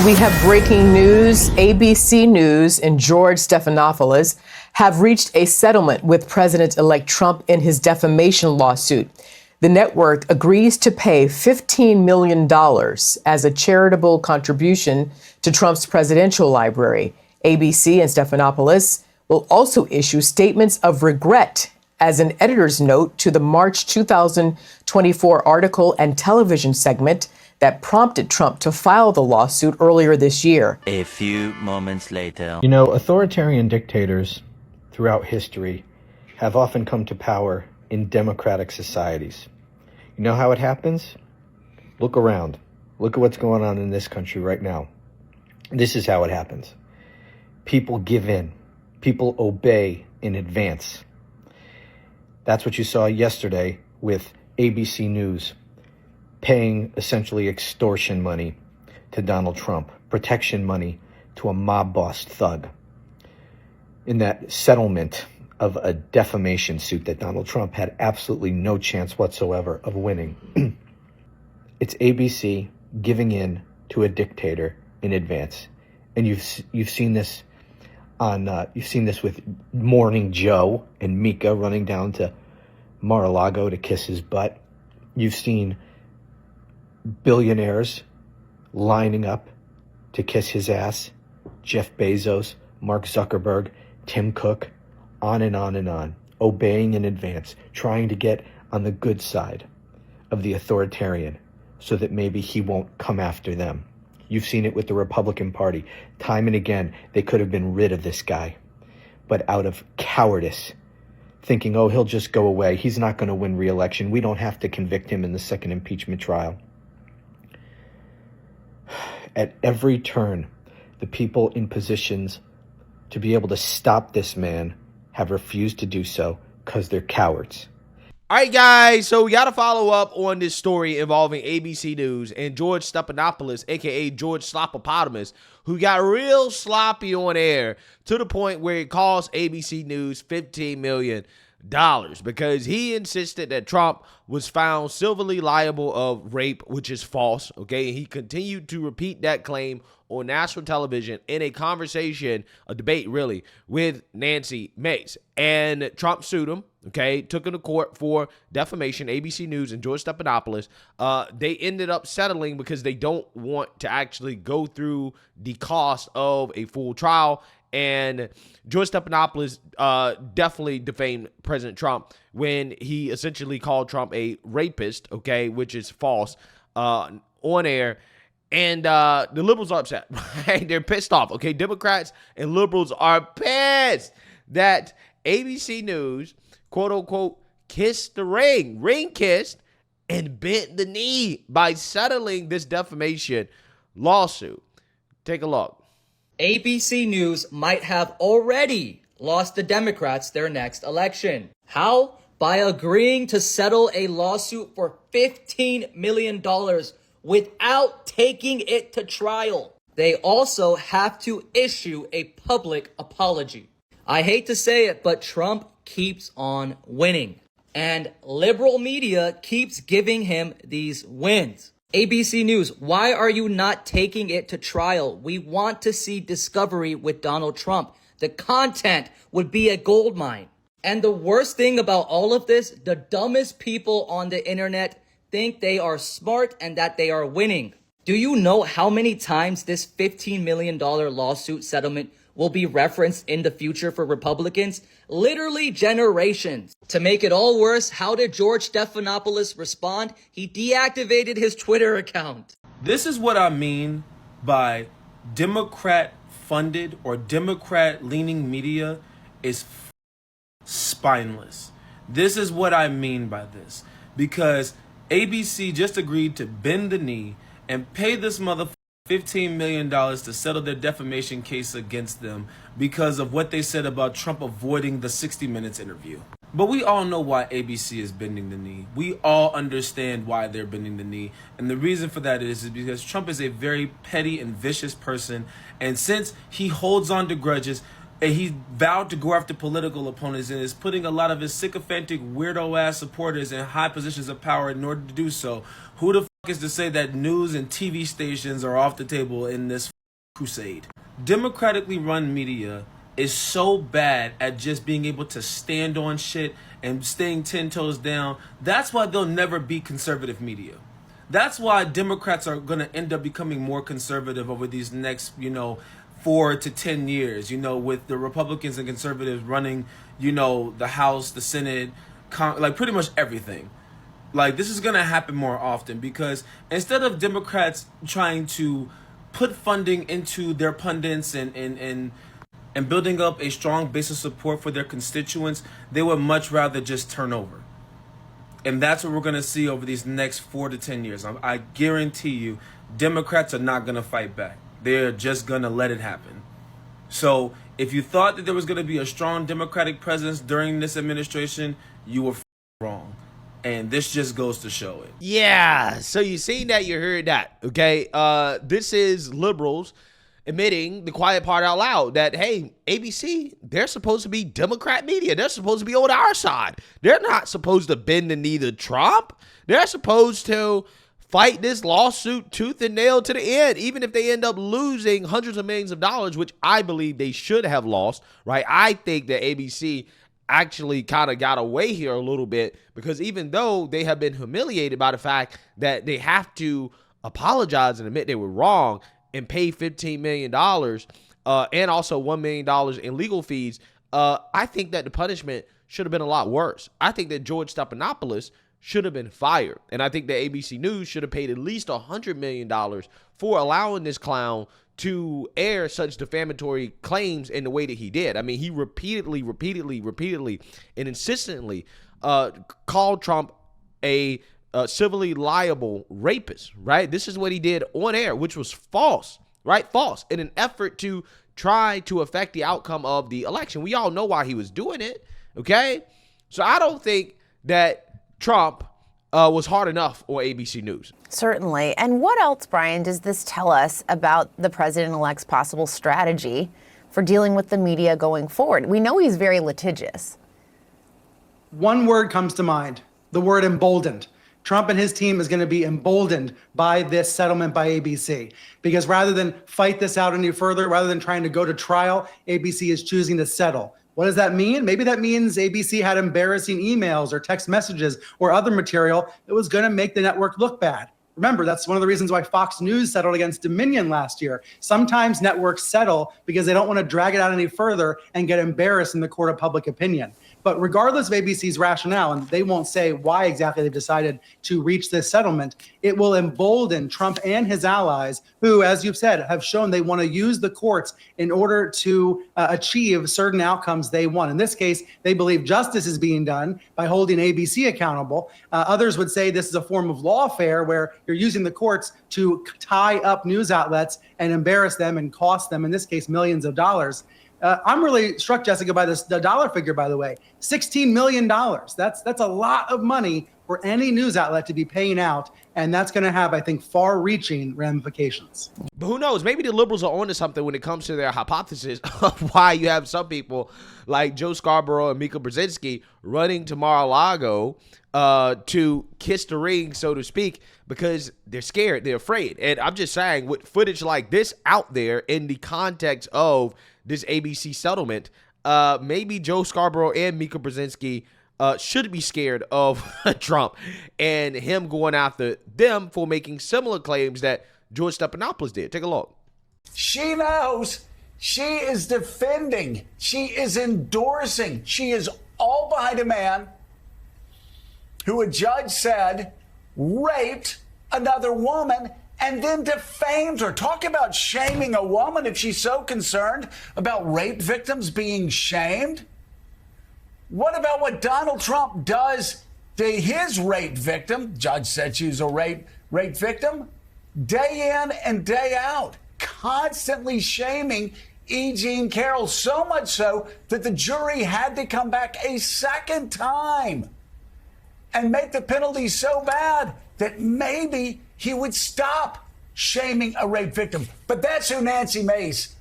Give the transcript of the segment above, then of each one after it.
We have breaking news. ABC News and George Stephanopoulos have reached a settlement with President-elect Trump in his defamation lawsuit. The network agrees to pay $15 million as a charitable contribution to Trump's presidential library. ABC and Stephanopoulos will also issue statements of regret as an editor's note to the March 2024 article and television segment that prompted Trump to file the lawsuit earlier this year. A few moments later. You know, authoritarian dictators throughout history have often come to power in democratic societies. You know how it happens? Look around. Look at what's going on in this country right now. This is how it happens. People give in. People obey in advance. That's what you saw yesterday with ABC News paying essentially extortion money to Donald Trump, protection money to a mob boss thug in that settlement of a defamation suit that Donald Trump had absolutely no chance whatsoever of winning. It's ABC giving in to a dictator in advance. And you've seen this on you've seen this with Morning Joe and Mika running down to Mar-a-Lago to kiss his butt. You've seen billionaires lining up to kiss his ass. Jeff Bezos, Mark Zuckerberg, Tim Cook, on and on and on, obeying in advance, trying to get on the good side of the authoritarian so that maybe he won't come after them. You've seen it with the Republican Party. Time and again, they could have been rid of this guy. But out of cowardice, thinking, oh, he'll just go away. He's not going to win re-election. We don't have to convict him in the second impeachment trial. At every turn, the people in positions to be able to stop this man have refused to do so because they're cowards. All right, guys, so we got to follow up on this story involving ABC News and George Stephanopoulos, a.k.a. George Slopopotamus, who got real sloppy on air to the point where it cost ABC News $15 million because he insisted that Trump was found civilly liable of rape, which is false, okay? He continued to repeat that claim on national television in a conversation, a debate really, with Nancy Mace. And Trump sued him, okay, took him to court for defamation, ABC News and George Stephanopoulos. They ended up settling because they don't want to actually go through the cost of a full trial. And George Stephanopoulos definitely defamed President Trump when he essentially called Trump a rapist, okay, which is false, on air. And the liberals are upset, right? They're pissed off, okay? Democrats and liberals are pissed that ABC News, quote unquote, kissed the ring kissed, and bent the knee by settling this defamation lawsuit. Take a look. ABC News might have already lost the Democrats their next election. How? By agreeing to settle a lawsuit for $15 million without taking it to trial. They also have to issue a public apology. I hate to say it, but Trump keeps on winning. And liberal media keeps giving him these wins. ABC News, why are you not taking it to trial? We want to see discovery with Donald Trump. The content would be a goldmine. And the worst thing about all of this, the dumbest people on the internet think they are smart and that they are winning. Do you know how many times this $15 million lawsuit settlement will be referenced in the future for Republicans? Literally generations. To make it all worse, how did George Stephanopoulos respond? He deactivated his Twitter account. This is what I mean by Democrat-funded or Democrat-leaning media is spineless. This is what I mean by this. Because ABC just agreed to bend the knee and pay this motherfucker $15 million to settle their defamation case against them because of what they said about Trump avoiding the 60 Minutes interview. But we all know why ABC is bending the knee. We all understand why they're bending the knee. And the reason for that is because Trump is a very petty and vicious person. And since he holds on to grudges, and he vowed to go after political opponents and is putting a lot of his sycophantic, weirdo-ass supporters in high positions of power in order to do so, who the fuck is to say that news and TV stations are off the table in this crusade. Democratically run media is so bad at just being able to stand on shit and staying 10 toes down. That's why they'll never be conservative media. That's why Democrats are going to end up becoming more conservative over these next, 4 to 10 years, with the Republicans and conservatives running, the House, the Senate, like pretty much everything. Like, this is going to happen more often because instead of Democrats trying to put funding into their pundits and building up a strong base of support for their constituents, they would much rather just turn over. And that's what we're going to see over these next 4 to 10 years. I guarantee you, Democrats are not going to fight back. They're just going to let it happen. So if you thought that there was going to be a strong Democratic presence during this administration, you were wrong. And this just goes to show it. Yeah, so you seen that, you heard that, okay? This is liberals admitting the quiet part out loud that, hey, ABC, they're supposed to be Democrat media. They're supposed to be on our side. They're not supposed to bend the knee to Trump. They're supposed to fight this lawsuit tooth and nail to the end, even if they end up losing hundreds of millions of dollars, which I believe they should have lost, right? I think that ABC actually kind of got away here a little bit because even though they have been humiliated by the fact that they have to apologize and admit they were wrong and pay $15 million and also $1 million in legal fees, I think that the punishment should have been a lot worse. I think that George Stephanopoulos should have been fired. And I think that ABC News should have paid at least $100 million for allowing this clown to air such defamatory claims in the way that he did. I mean, he repeatedly, and insistently called Trump a civilly liable rapist, right? This is what he did on air, which was false, right? False, in an effort to try to affect the outcome of the election. We all know why he was doing it, okay? So I don't think that Trump was hard enough on ABC News. Certainly. And what else, Brian, does this tell us about the president-elect's possible strategy for dealing with the media going forward? We know he's very litigious. One word comes to mind, the word emboldened. Trump and his team is going to be emboldened by this settlement by ABC, because rather than fight this out any further, rather than trying to go to trial, ABC is choosing to settle. What does that mean? Maybe that means ABC had embarrassing emails or text messages or other material that was going to make the network look bad. Remember, that's one of the reasons why Fox News settled against Dominion last year. Sometimes networks settle because they don't want to drag it out any further and get embarrassed in the court of public opinion. But regardless of ABC's rationale, and they won't say why exactly they've decided to reach this settlement, it will embolden Trump and his allies who, as you've said, have shown they want to use the courts in order to achieve certain outcomes they want. In this case, they believe justice is being done by holding ABC accountable. Others would say this is a form of lawfare where you're using the courts to tie up news outlets and embarrass them and cost them, in this case, millions of dollars. I'm really struck, Jessica, by the dollar figure, by the way, $16 million. That's a lot of money for any news outlet to be paying out. And that's going to have, I think, far-reaching ramifications. But who knows? Maybe the liberals are onto something when it comes to their hypothesis of why you have some people like Joe Scarborough and Mika Brzezinski running to Mar-a-Lago to kiss the ring, so to speak, because they're scared, they're afraid. And I'm just saying, with footage like this out there in the context of this ABC settlement, maybe Joe Scarborough and Mika Brzezinski should be scared of Trump and him going after them for making similar claims that George Stephanopoulos did. Take a look. She knows. She is defending. She is endorsing. She is all behind a man who a judge said raped another woman and then defamed her. Talk about shaming a woman if she's so concerned about rape victims being shamed. What about what Donald Trump does to his rape victim? Judge said she was a rape victim. Day in and day out, constantly shaming E. Jean Carroll, so much so that the jury had to come back a second time and make the penalty so bad that maybe he would stop shaming a rape victim. But that's who Nancy Mace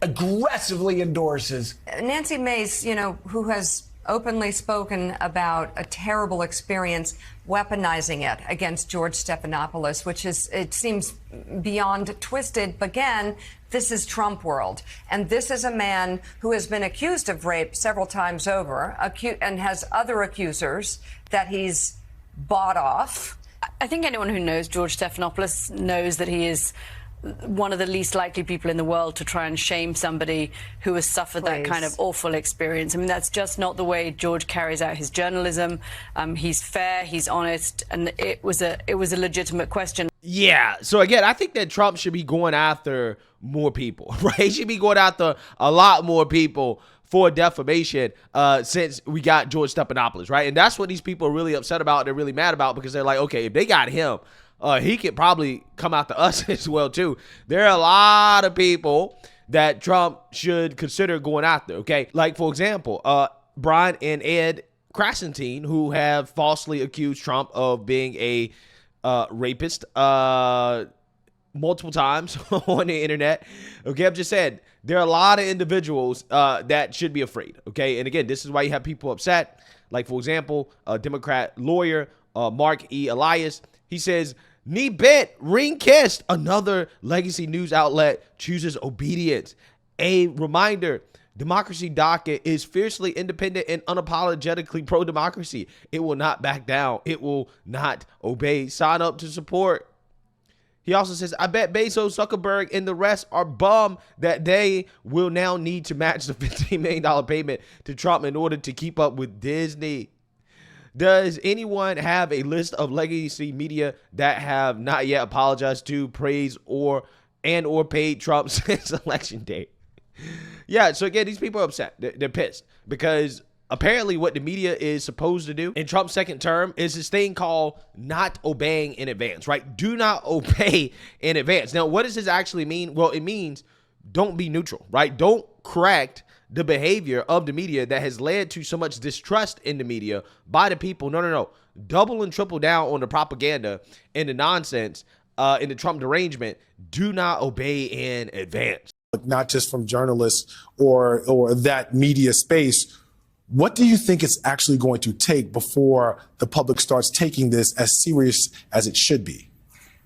aggressively endorses. Nancy Mace, who has openly spoken about a terrible experience, weaponizing it against George Stephanopoulos, which is, it seems beyond twisted. But again, this is Trump world. And this is a man who has been accused of rape several times over, and has other accusers that he's bought off. I think anyone who knows George Stephanopoulos knows that he is one of the least likely people in the world to try and shame somebody who has suffered that kind of awful experience. I mean, that's just not the way George carries out his journalism. He's fair, he's honest, and it was a legitimate question. Yeah. So again, I think that Trump should be going after more people, right? He should be going after a lot more people for defamation since we got George Stephanopoulos, right? And that's what these people are really upset about. They're really mad about, because they're like, okay, if they got him, he could probably come after us as well, too. There are a lot of people that Trump should consider going after, okay? Like, for example, Brian and Ed Krassenstein, who have falsely accused Trump of being a rapist multiple times on the internet. Okay, I'm just saying, there are a lot of individuals that should be afraid, okay? And again, this is why you have people upset. Like, for example, a Democrat lawyer, Mark E. Elias, he says, knee bent, ring kissed. Another legacy news outlet chooses obedience. A reminder, Democracy Docket is fiercely independent and unapologetically pro-democracy. It will not back down. It will not obey. Sign up to support. He also says, I bet Bezos, Zuckerberg, and the rest are bummed that they will now need to match the $15 million payment to Trump in order to keep up with Disney. Does anyone have a list of legacy media that have not yet apologized to, praised, or paid Trump since election day? Yeah, so again, these people are upset. They're pissed because apparently what the media is supposed to do in Trump's second term is this thing called not obeying in advance, right? Do not obey in advance. Now, what does this actually mean? Well, it means don't be neutral, right? Don't correct the behavior of the media that has led to so much distrust in the media by the people. No. Double and triple down on the propaganda and the nonsense in the Trump derangement. Do not obey in advance. Not just from journalists or that media space. What do you think it's actually going to take before the public starts taking this as serious as it should be?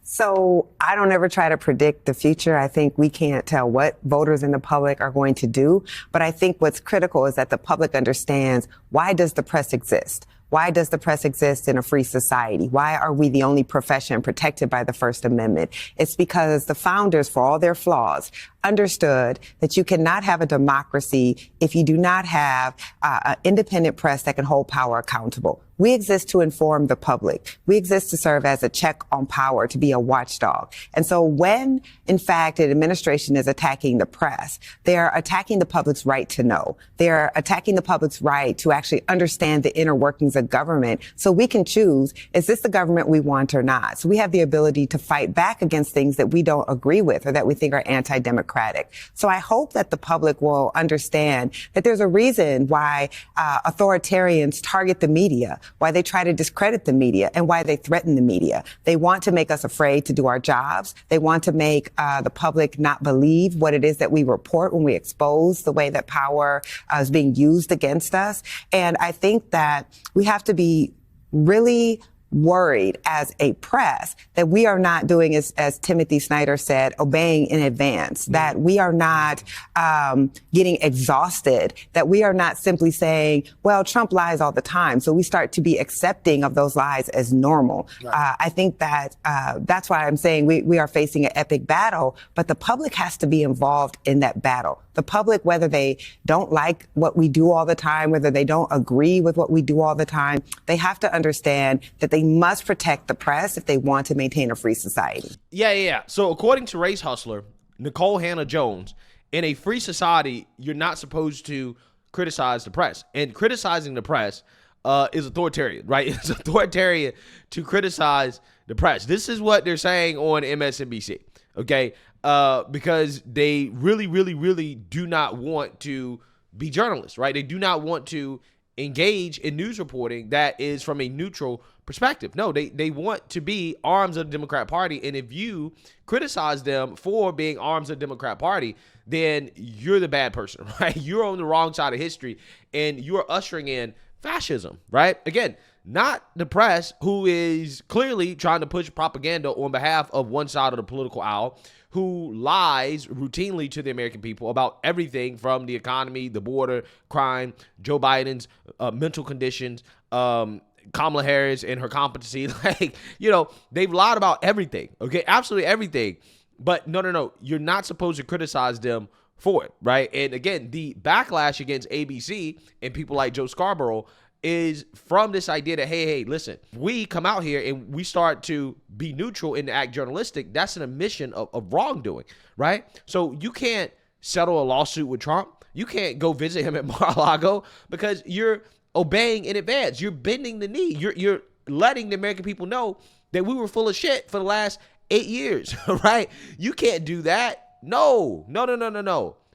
So I don't ever try to predict the future. I think we can't tell what voters in the public are going to do. But I think what's critical is that the public understands, why does the press exist? Why does the press exist in a free society? Why are we the only profession protected by the First Amendment? It's because the founders, for all their flaws, understood that you cannot have a democracy if you do not have an independent press that can hold power accountable. We exist to inform the public. We exist to serve as a check on power, to be a watchdog. And so when, in fact, an administration is attacking the press, they're attacking the public's right to know. They're attacking the public's right to actually understand the inner workings of government so we can choose, is this the government we want or not? So we have the ability to fight back against things that we don't agree with or that we think are anti-democratic. So I hope that the public will understand that there's a reason why authoritarians target the media, why they try to discredit the media, and why they threaten the media. They want to make us afraid to do our jobs. They want to make the public not believe what it is that we report when we expose the way that power is being used against us. And I think that we have to be really worried as a press that we are not doing, as Timothy Snyder said, obeying in advance, that we are not getting exhausted, that we are not simply saying, well, Trump lies all the time. So we start to be accepting of those lies as normal. Right. I think that that's why I'm saying we are facing an epic battle, but the public has to be involved in that battle. The public, whether they don't like what we do all the time, whether they don't agree with what we do all the time, they have to understand that they must protect the press if they want to maintain a free society. Yeah. So according to Race Hustler, Nicole Hannah-Jones, in a free society, you're not supposed to criticize the press. And criticizing the press is authoritarian, right? It's authoritarian to criticize the press. This is what they're saying on MSNBC, okay? Because they really, really, really do not want to be journalists, right? They do not want to engage in news reporting that is from a neutral perspective. No, they want to be arms of the Democrat Party. And if you criticize them for being arms of the Democrat Party, then you're the bad person, right? You're on the wrong side of history, and you're ushering in fascism, right? Again, not the press, who is clearly trying to push propaganda on behalf of one side of the political aisle, who lies routinely to the American people about everything from the economy, the border, crime, Joe Biden's mental conditions, Kamala Harris and her competency. Like, you know, they've lied about everything, okay? Absolutely everything. But no, you're not supposed to criticize them for it, right? And again, the backlash against ABC and people like Joe Scarborough is from this idea that, hey, listen, we come out here and we start to be neutral and act journalistic. That's an admission of wrongdoing, right? So you can't settle a lawsuit with Trump. You can't go visit him at Mar-a-Lago because you're obeying in advance. You're bending the knee. You're letting the American people know that we were full of shit for the last 8 years, right? You can't do that. No.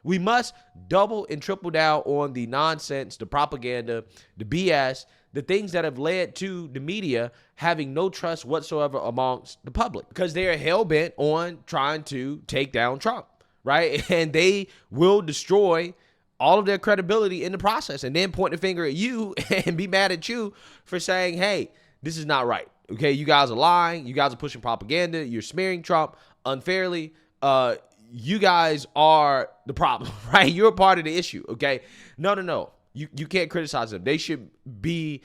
We must double and triple down on the nonsense, the propaganda, the BS, the things that have led to the media having no trust whatsoever amongst the public, because they are hell-bent on trying to take down Trump, right? And they will destroy all of their credibility in the process and then point the finger at you and be mad at you for saying, hey, this is not right. Okay, you guys are lying. You guys are pushing propaganda. You're smearing Trump unfairly. You guys are the problem, right? You're a part of the issue, okay? No. You can't criticize them. They should be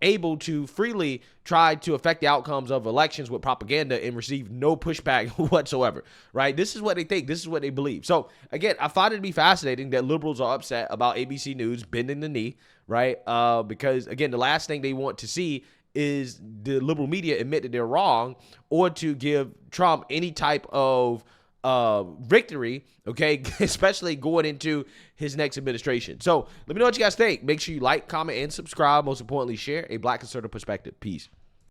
able to freely try to affect the outcomes of elections with propaganda and receive no pushback whatsoever, right? This is what they think. This is what they believe. So, again, I find it to be fascinating that liberals are upset about ABC News bending the knee, right? Because, again, the last thing they want to see is the liberal media admit that they're wrong or to give Trump any type of victory, okay, especially going into his next administration. So let me know what you guys think. Make sure you like, comment, and subscribe. Most importantly, share a Black conservative perspective. Peace.